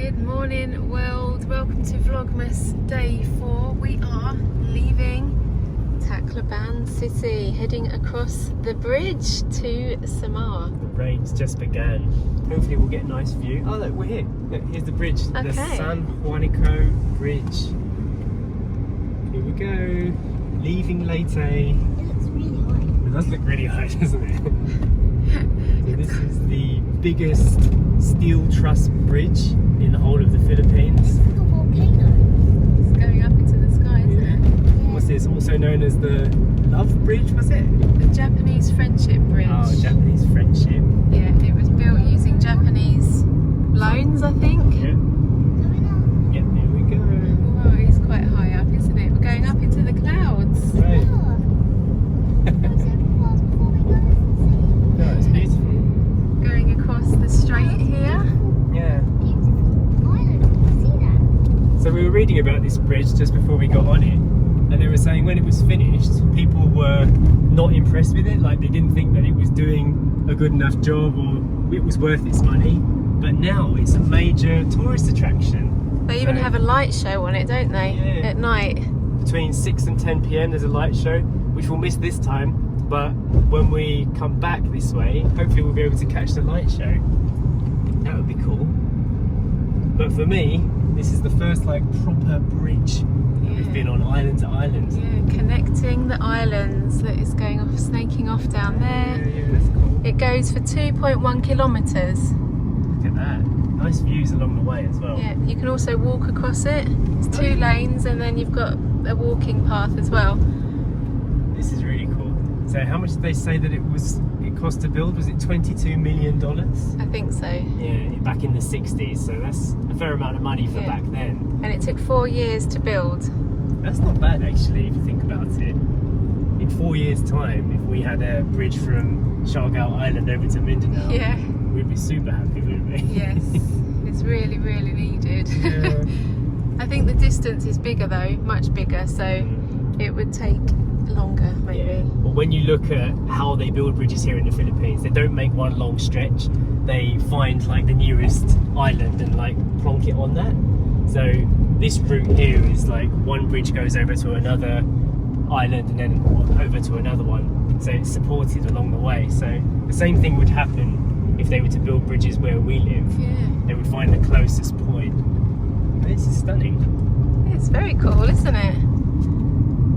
Good morning world, welcome to Vlogmas day 4. We are leaving Tacloban city, heading across the bridge to Samar. The rain's just began. Hopefully we'll get a nice view. Oh look, we're here. Look, here's the bridge, the San Juanico Bridge. Here we go, leaving Leyte. It looks really high. It does look really high, doesn't it? So this is the biggest steel truss bridge in the whole of the Philippines. It's like a volcano. It's going up into the sky, isn't it? What's this? Also known as the Love Bridge, was it? The Japanese Friendship Bridge. Oh, Japanese Friendship. Yeah, it was built using Japanese loans, I think. Yeah. Going up. Yep, here we go. Wow, it's quite high up, isn't it? We're going up into the clouds. Right. Oh. Those everywhere before we go and No, it's beautiful. Going across the strait here. Yeah. see. Beautiful island. See that? So we were reading about this bridge just before we got on it, and they were saying when it was finished, people were not impressed with it. Like they didn't think that it was doing a good enough job or it was worth its money. But now it's a major tourist attraction. They even have a light show on it, don't they? Yeah. At night. Between 6 and 10 p.m. there's a light show, which we'll miss this time. But when we come back this way, hopefully we'll be able to catch the light show. That would be cool. But for me, this is the first like proper bridge that we've been on island to island. Yeah, connecting the islands that is going off, snaking off down there. Yeah, that's cool. It goes for 2.1 kilometres. Look at that. Nice views along the way as well. Yeah, you can also walk across it. It's 2 lanes and then you've got a walking path as well. This is really cool. So how much did they say that it cost to build? Was it $22 million? I think so. Yeah, back in the 60s. So that's a fair amount of money for back then. And it took 4 years to build. That's not bad actually, if you think about it. In 4 years' time, if we had a bridge from Siargao Island over to Mindanao, Yeah. we'd be super happy, wouldn't we? Yes, it's really, really needed. Yeah. I think the distance is bigger though, much bigger, so it would take longer maybe. Yeah. But when you look at how they build bridges here in the Philippines, they don't make one long stretch. They find like the nearest island and like plonk it on that. So this route here is like one bridge goes over to another island and then over to another one. So it's supported along the way. So the same thing would happen if they were to build bridges where we live. Yeah. They would find the closest point. This is stunning. It's very cool, isn't it?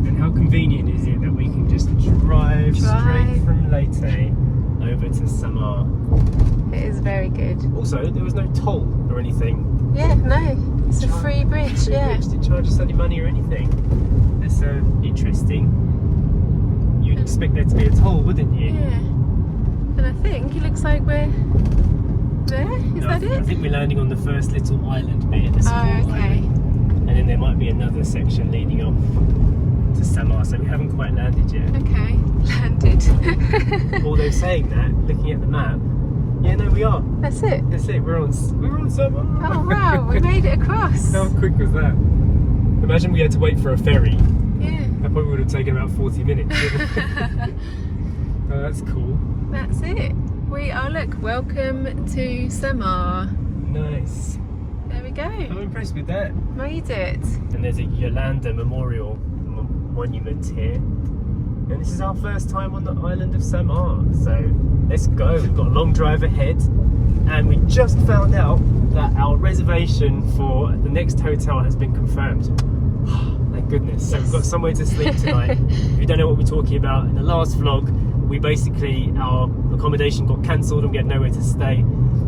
And how convenient is it that we can just drive straight from Leyte over to Samar? It is very good. Also, there was no toll or anything. Yeah, no, it's a free bridge, Free yeah. bridge, didn't charge us any money or anything. That's interesting. You'd expect there to be a toll, wouldn't you? Yeah. And I think it looks like we're there. Is that I it? think we're landing on the first little island bit, the small okay. island. And then there might be another section leading off to Samar, so we haven't quite landed yet. Okay, landed. Although saying that, looking at the map, yeah, no, we are. That's it. That's it. We're on Samar. Oh wow, we made it across. How quick was that? Imagine we had to wait for a ferry. Yeah. That probably would have taken about 40 minutes. Oh, that's cool. That's it. We are, look, welcome to Samar. Nice. There we go. I'm impressed with that. Made it. And there's a Yolanda Memorial Monument here. And this is our first time on the island of Samar. So let's go. We've got a long drive ahead. And we just found out that our reservation for the next hotel has been confirmed. Thank goodness. So we've got somewhere to sleep tonight. If you don't know what we're talking about, in the last vlog, our accommodation got cancelled and we had nowhere to stay.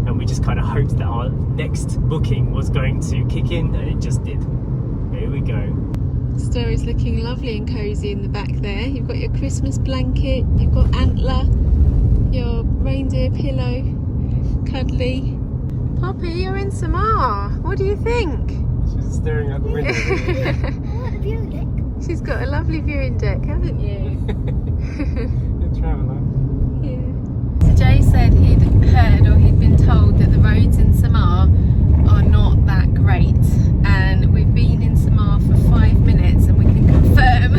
And we just kind of hoped that our next booking was going to kick in, and it just did. Here we go. Story's looking lovely and cosy in the back there. You've got your Christmas blanket, you've got antler, your reindeer pillow, cuddly. Poppy, you're in Samar. What do you think? She's staring out the window. I want a viewing deck. She's got a lovely viewing deck, haven't you? Good traveller. Yeah. So Jay said he'd heard or he'd been told that the roads in Samar are not that great, and we've been in Samar for 5 minutes and we can confirm.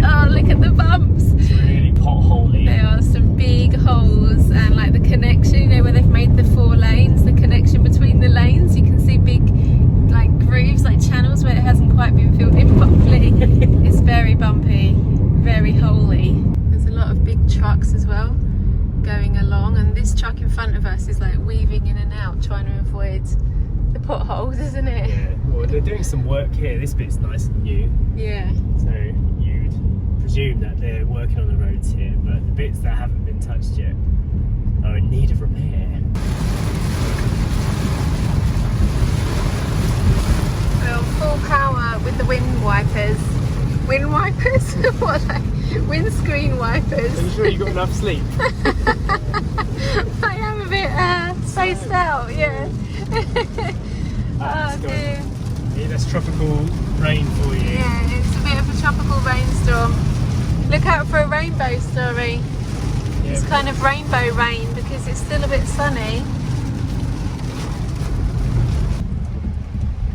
Oh, look at the bumps. It's really potholy. There are some big holes, and like the connection, you know, where they've made the 4 lanes, the connection between the lanes, you can see quite been filled in properly. It's very bumpy, very holy. There's a lot of big trucks as well going along, and this truck in front of us is like weaving in and out trying to avoid the potholes, isn't it? Yeah, well, they're doing some work here. This bit's nice and new. Yeah. So you'd presume that they're working on the roads here, but the bits that haven't been touched yet are in need of repair. Well, full power with the wind wipers. Wind wipers? What are they? Windscreen wipers. Are you sure you got enough sleep? I am a bit spaced out, yeah. Oh dear. Yeah, that's tropical rain for you. Yeah, it's a bit of a tropical rainstorm. Look out for a rainbow, Story. Yeah, It's kind of rainbow rain because it's still a bit sunny.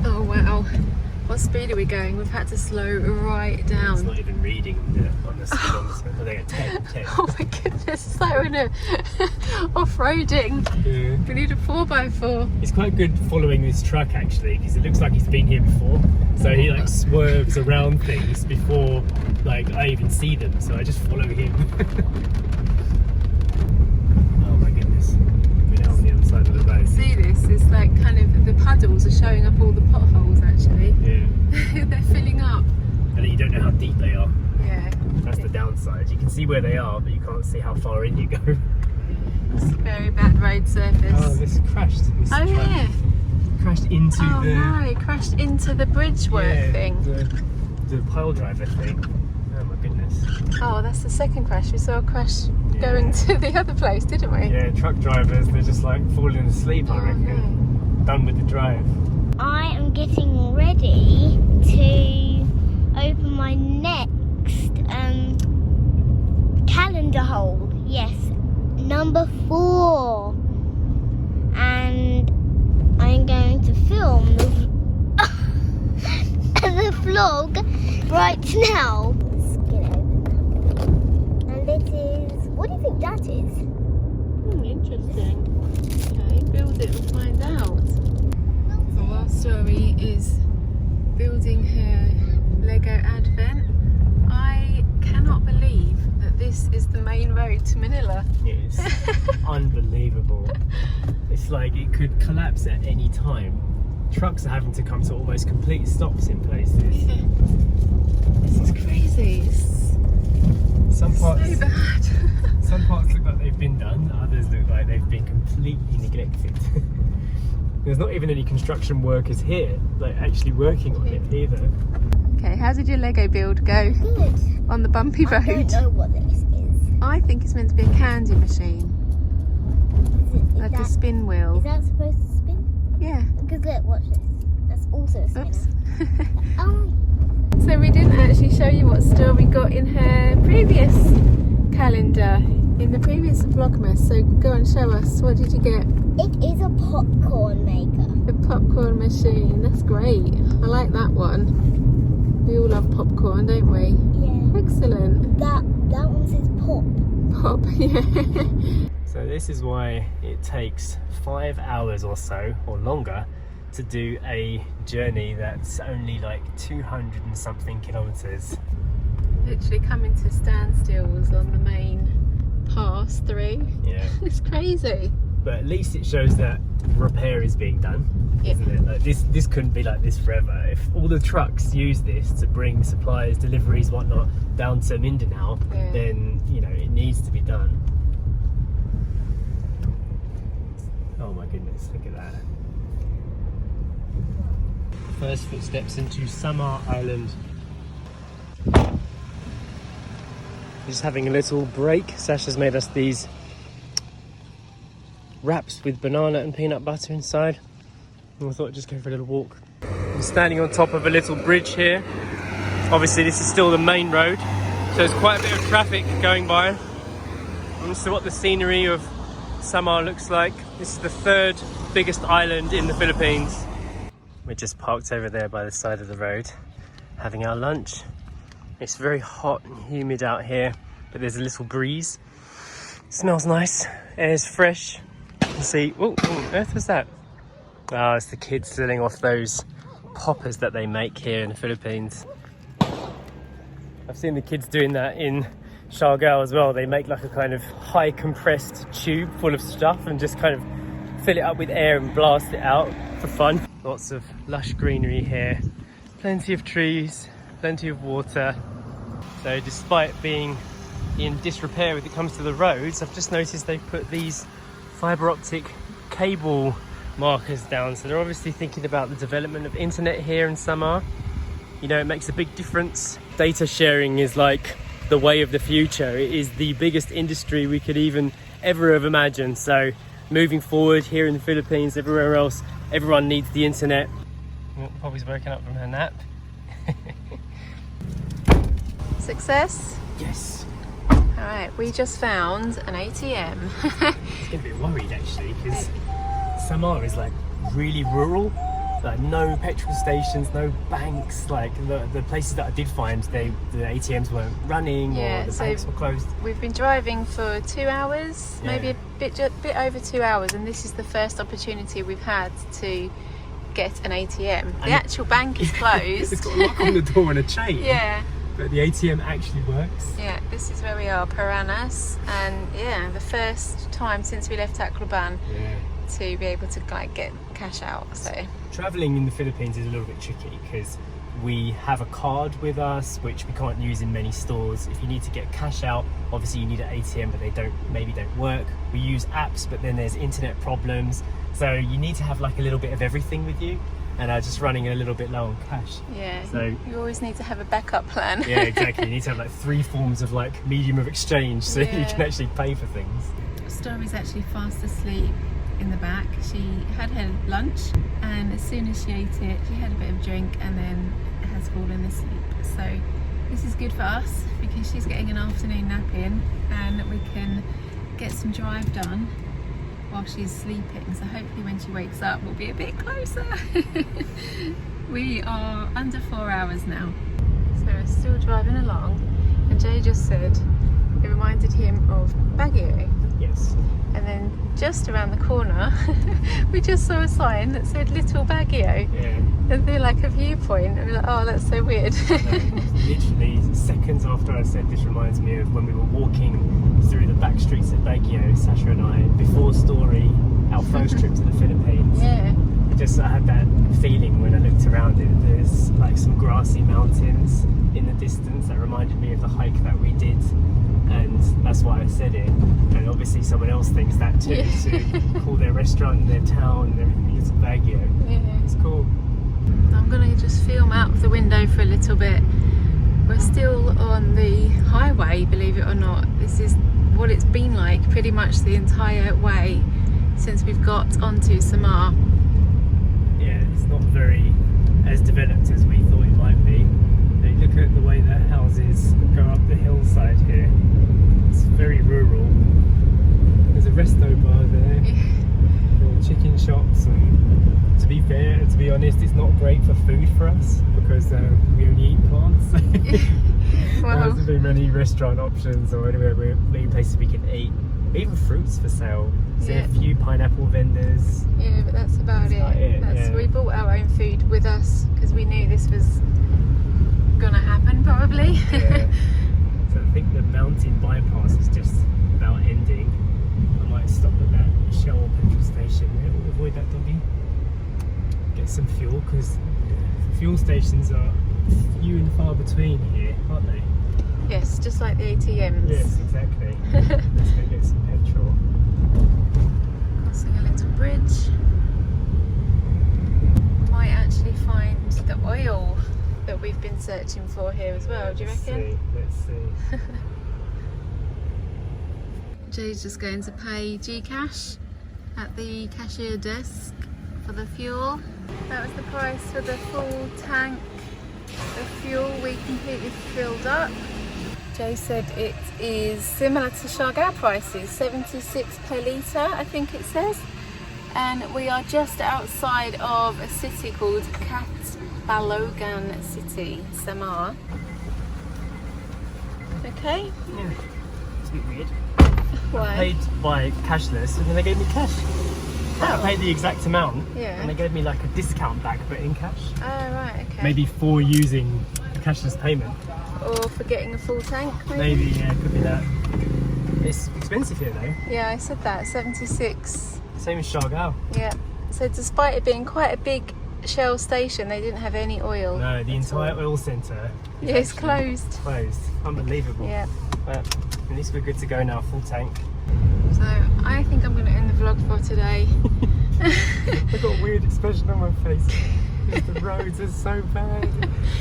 Oh wow. What speed are we going? We've had to slow right down. It's not even reading on the speed on this one. I think at 10. Oh my goodness, so in a off-roading. Yeah. We need a 4x4. It's quite good following this truck actually, because it looks like he's been here before. So he like swerves around things before like I even see them. So I just follow him. Oh my goodness. We're now on the other side of the road. See this? It's like kind of the puddles are showing up all the potholes actually. Yeah. They're filling up. And then you don't know how deep they are. Yeah. That's the downside. You can see where they are, but you can't see how far in you go. It's a very bad road surface. Oh, this crashed. This Oh, truck yeah. crashed into Oh the... no, it crashed into the bridge work thing. The pile driver thing. Oh my goodness. Oh, that's the second crash. We saw a crash going to the other place, didn't we? Yeah, truck drivers, they're just like falling asleep, I reckon. no. Done with the drive. I am getting ready to open my next calendar hole. Yes, number 4. And I'm going to film the vlog right now. Let's get it open. And this is, what do you think that is? Interesting. Okay, build it and find out. So our Story is building her Lego Advent. I cannot believe that this is the main road to Manila. It's unbelievable. It's like it could collapse at any time. Trucks are having to come to almost complete stops in places. This is crazy. It's Some parts, so bad. some parts look like they've been done, others look like they've been completely neglected. There's not even any construction workers here, like actually working on it either. Okay, how did your Lego build go Good. on the bumpy road? I don't know what this is. I think it's meant to be a candy machine, like a spin Is wheel. that supposed to spin? Yeah. Because look, watch this. That's also a spinner. Oops. Oh, So we didn't actually show you what Story got in her previous calendar, in the previous Vlogmas. So go and show us. What did you get? it is a popcorn maker. A popcorn machine. That's great. I like that one. We all love popcorn, don't we? Yeah. Excellent. That one says pop. Pop, yeah. So this is why it takes 5 hours or so, or longer, to do a journey that's only like 200 and something kilometres. Literally coming to standstills on the main pass through. Yeah. It's crazy. But at least it shows that repair is being done, Yeah. isn't it? Like this couldn't be like this forever. If all the trucks use this to bring supplies, deliveries, whatnot down to Mindanao, Yeah. then you know it needs to be done. Oh my goodness, look at that. First footsteps into Samar Island. Just having a little break. Sacha's made us these wraps with banana and peanut butter inside. And I thought I'd just go for a little walk. I'm standing on top of a little bridge here. Obviously this is still the main road, so there's quite a bit of traffic going by. And this is what the scenery of Samar looks like. This is the 3rd biggest island in the Philippines. We're just parked over there by the side of the road, having our lunch. It's very hot and humid out here, but there's a little breeze. It smells nice, air's fresh. You can see, oh, what on earth was that? Oh, it's the kids selling off those poppers that they make here in the Philippines. I've seen the kids doing that in Siargao as well. They make like a kind of high compressed tube full of stuff and just kind of fill it up with air and blast it out for fun. Lots of lush greenery here, plenty of trees, plenty of water. So despite being in disrepair when it comes to the roads, I've just noticed they've put these fibre optic cable markers down. So they're obviously thinking about the development of internet here in Samar. You know, it makes a big difference. Data sharing is like the way of the future. It is the biggest industry we could ever have imagined. So moving forward here in the Philippines, everywhere else, everyone needs the internet. Poppy's woken up from her nap. Success? Yes. Alright, we just found an ATM. I was getting a bit worried actually, because Samar is like really rural. Like no petrol stations, no banks. Like the places that I did find, the ATMs weren't running, or the banks were closed. We've been driving for 2 hours, maybe a bit over 2 hours, and this is the first opportunity we've had to get an ATM. The actual bank is closed. It's got a lock on the door and a chain. Yeah. But the ATM actually works. Yeah, this is where we are, Paranas, and yeah, the first time since we left Tacloban to be able to like get cash out. So traveling in the Philippines is a little bit tricky because we have a card with us which we can't use in many stores. If you need to get cash out, obviously you need an ATM, but they maybe don't work. We use apps, but then there's internet problems, so you need to have like a little bit of everything with you, and just running a little bit low on cash. Yeah, so you always need to have a backup plan. Yeah, exactly. You need to have like 3 forms of like medium of exchange so you can actually pay for things. Story's actually fast asleep in the back. She had her lunch, and as soon as she ate it, she had a bit of drink and then has fallen asleep. So this is good for us because she's getting an afternoon nap in, and we can get some drive done while she's sleeping. So hopefully when she wakes up we'll be a bit closer. We are under 4 hours now, so we're still driving along, and Jay just said it reminded him of Baguio. Yes. And then just around the corner we just saw a sign that said Little Baguio. Yeah. And they're like a viewpoint, and we're like, oh, that's so weird. Literally seconds after I said this reminds me of when we were walking through the back streets of Baguio, Sacha and I, before Story, our first trip to the Philippines. Yeah. I had that feeling when I looked around it. There's like some grassy mountains in the distance that reminded me of the hike that we did, and that's why I said it. And obviously someone else thinks that too, to call their restaurant and their town and everything Little Baguio. Yeah. It's cool. I'm gonna just film out of the window for a little bit. We're still on the highway, believe it or not. This is what it's been like pretty much the entire way since we've got onto Samar. Yeah, it's not very as developed as we thought it might be. Look at the way that houses go up the hillside here. It's very rural. There's a resto bar there, little chicken shops, and to be honest, it's not great for food for us because we only eat plants. There hasn't been many restaurant options or many places we can eat. Even fruits for sale. See a few pineapple vendors. Yeah, but that's about it. We brought our own food with us because we knew this was gonna happen probably. Yeah. So I think the mountain bypass is just about ending. I might stop at that Shell petrol station. We'll avoid that doggy. Get some fuel because fuel stations are few and far between here, aren't they? Yes, just like the ATMs. Yes, exactly. Let's go get some petrol. Crossing a little bridge. Might actually find the oil that we've been searching for here as well, do you reckon? Let's see. Jay's just going to pay Gcash at the cashier desk for the fuel. That was the price for the full tank of fuel we completely filled up. Jay said it is similar to Siargao prices, 76 per litre I think it says. And we are just outside of a city called Balogan City, Samar. Okay? Yeah, it's a bit weird. Why? I paid by cashless and then they gave me cash I paid the exact amount, Yeah. and they gave me like a discount back, but in cash. Oh, right, okay. Maybe for using cashless payment. Or for getting a full tank, Maybe, yeah, could be that. It's expensive here though. Yeah, I said that, 76. Same as Siargao. Yeah. So despite it being quite a big Shell station, they didn't have any oil. No, the at entire all. oil centre is Yeah, it's actually closed. Closed. Unbelievable. Yeah. But at least we're good to go now, full tank. So I think I'm going to end the vlog for today. I've got a weird expression on my face. The roads are so bad.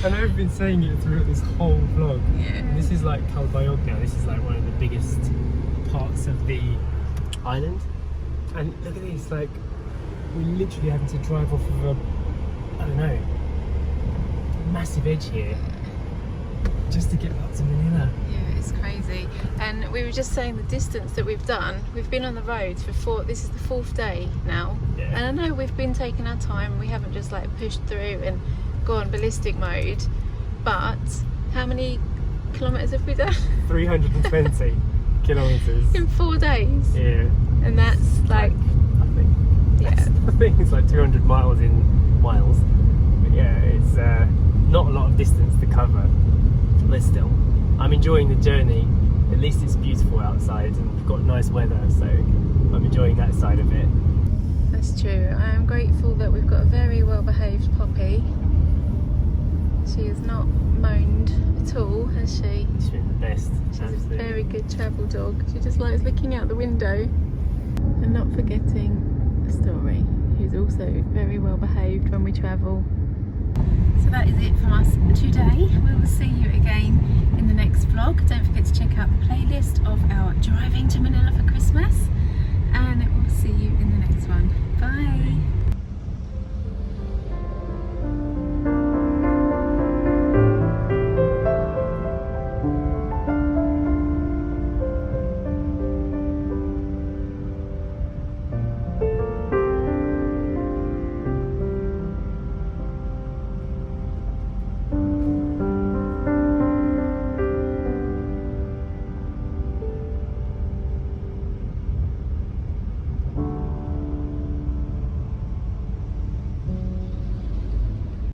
And I've been saying it throughout this whole vlog. Yeah. This is like Calbayogna. This is like one of the biggest parts of the island. And look at this, like we're literally having to drive off of a, I don't know, massive edge here just to get up to Manila. Yeah, it's crazy. And we were just saying the distance that we've done. We've been on the roads for this is the 4th day now. Yeah. And I know we've been taking our time. We haven't just like pushed through and gone ballistic mode. But how many kilometres have we done? 320 kilometres. In 4 days. Yeah. And that's like, nothing. yeah. I think it's like 200 miles in miles. But yeah, it's not a lot of distance to cover. But still, I'm enjoying the journey. At least it's beautiful outside and we've got nice weather, so I'm enjoying that side of it. That's true. I am grateful that we've got a very well behaved Poppy. She has not moaned at all, has she? She's been the best. She's absolutely. a very good travel dog. She just likes looking out the window and not forgetting Story, who's also very well behaved when we travel. So that is it from us today. We will see you again in the next vlog. Don't forget to check out the playlist of our driving to Manila for Christmas, and we'll see you in the next one. Bye.